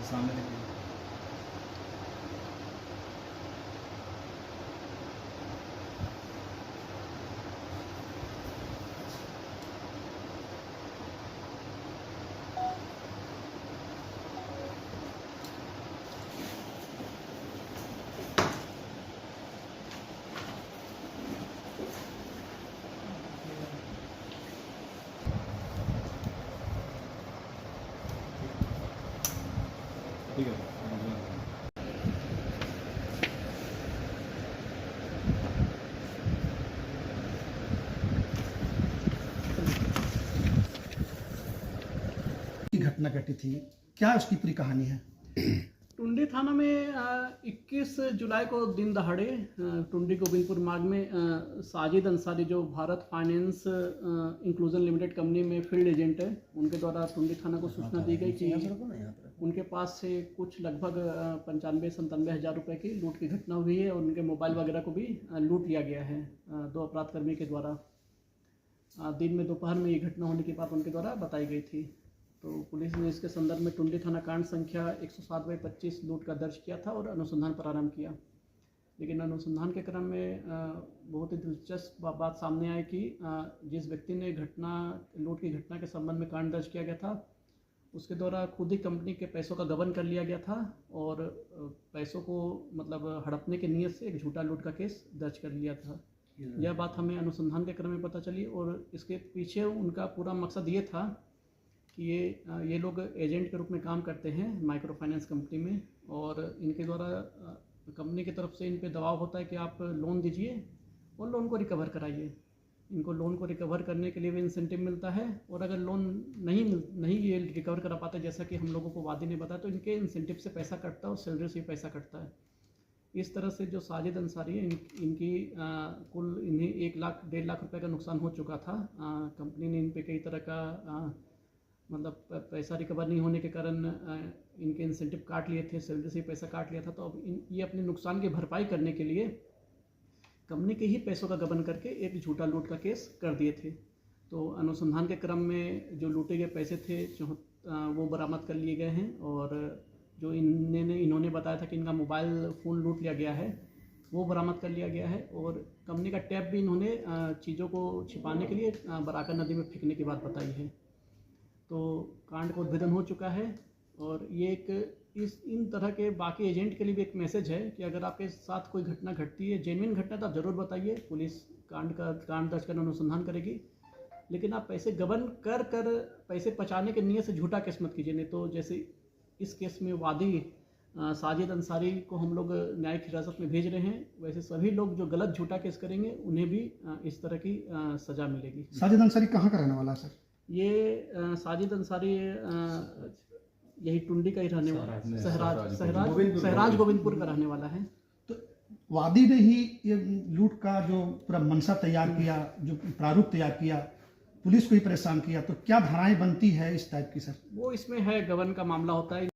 सामने देखिए। ठीक है। की घटना घटी थी, क्या उसकी पूरी कहानी है? टुंडी थाना में 21 जुलाई को दिन दहाड़े टुंडी गोविंदपुर मार्ग में साजिद अंसारी जो Bharat finance inclusion limited company में फील्ड एजेंट है, उनके द्वारा टुंडी थाना को सूचना दी गई कि उनके पास से कुछ लगभग 95-97 हज़ार रुपये की लूट की घटना हुई है और उनके मोबाइल वगैरह को भी लूट लिया गया है 2 अपराधकर्मी के द्वारा। दिन में दोपहर में ये घटना होने की बात उनके द्वारा बताई गई थी। तो पुलिस ने इसके संदर्भ में टुंडी थाना कांड संख्या 107/25 लूट का दर्ज किया था और अनुसंधान प्रारंभ किया। लेकिन अनुसंधान के क्रम में बहुत ही दिलचस्प बात सामने आई कि जिस व्यक्ति ने लूट की घटना के संबंध में कांड दर्ज किया गया था, उसके द्वारा खुद ही कंपनी के पैसों का गबन कर लिया गया था और पैसों को मतलब हड़पने की नीयत से एक झूठा लूट का केस दर्ज कर लिया था। यह बात हमें अनुसंधान के क्रम में पता चली और इसके पीछे उनका पूरा मकसद ये था कि ये लोग एजेंट के रूप में काम करते हैं माइक्रो फाइनेंस कंपनी में और इनके द्वारा कंपनी की तरफ से इन पे दबाव होता है कि आप लोन दीजिए और लोन को रिकवर कराइए। इनको लोन को रिकवर करने के लिए भी इंसेंटिव मिलता है और अगर लोन नहीं ये रिकवर करा पाते, जैसा कि हम लोगों को वादी ने बताया, तो इनके इंसेंटिव से पैसा कटता है और सैलरी से भी पैसा कटता है। इस तरह से जो साजिद अंसारी है इनकी कुल इन्हें 1-1.5 लाख रुपए का नुकसान हो चुका था। कंपनी ने इन पे कई तरह का मतलब पैसा रिकवर नहीं होने के कारण इनके इंसेंटिव काट लिए थे, सैलरी से पैसा काट लिया था। तो अब ये अपने नुकसान की भरपाई करने के लिए कंपनी के ही पैसों का गबन करके एक झूठा लूट का केस कर दिए थे। तो अनुसंधान के क्रम में जो लूटे गए पैसे थे वो बरामद कर लिए गए हैं और जो इन्होंने बताया था कि इनका मोबाइल फ़ोन लूट लिया गया है, वो बरामद कर लिया गया है और कंपनी का टैब भी इन्होंने चीज़ों को छिपाने के लिए बराकर नदी में फेंकने की बात बताई है। तो कांड का उद्भेदन हो चुका है और ये इन तरह के बाकी एजेंट के लिए भी एक मैसेज है कि अगर आपके साथ कोई घटना घटती है, जेन्युइन घटना, तो आप ज़रूर बताइए। पुलिस कांड दर्ज कर अनुसंधान करेगी, लेकिन आप पैसे गबन कर पैसे बचाने के नियत से झूठा केस मत कीजिए। नहीं तो जैसे इस केस में वादी साजिद अंसारी को हम लोग न्यायिक हिरासत में भेज रहे हैं, वैसे सभी लोग जो गलत झूठा केस करेंगे उन्हें भी इस तरह की सज़ा मिलेगी। साजिद अंसारी कहाँ का रहने वाला है सर? ये साजिद अंसारी यही टुंडी का ही रहने वाला है, सहराज गोविंदपुर का रहने वाला है। तो वादी ने ही ये लूट का जो पूरा मंशा तैयार किया, जो प्रारूप तैयार किया, पुलिस को ही परेशान किया, तो क्या धाराएं बनती है इस टाइप की सर? वो इसमें है, गबन का मामला होता है।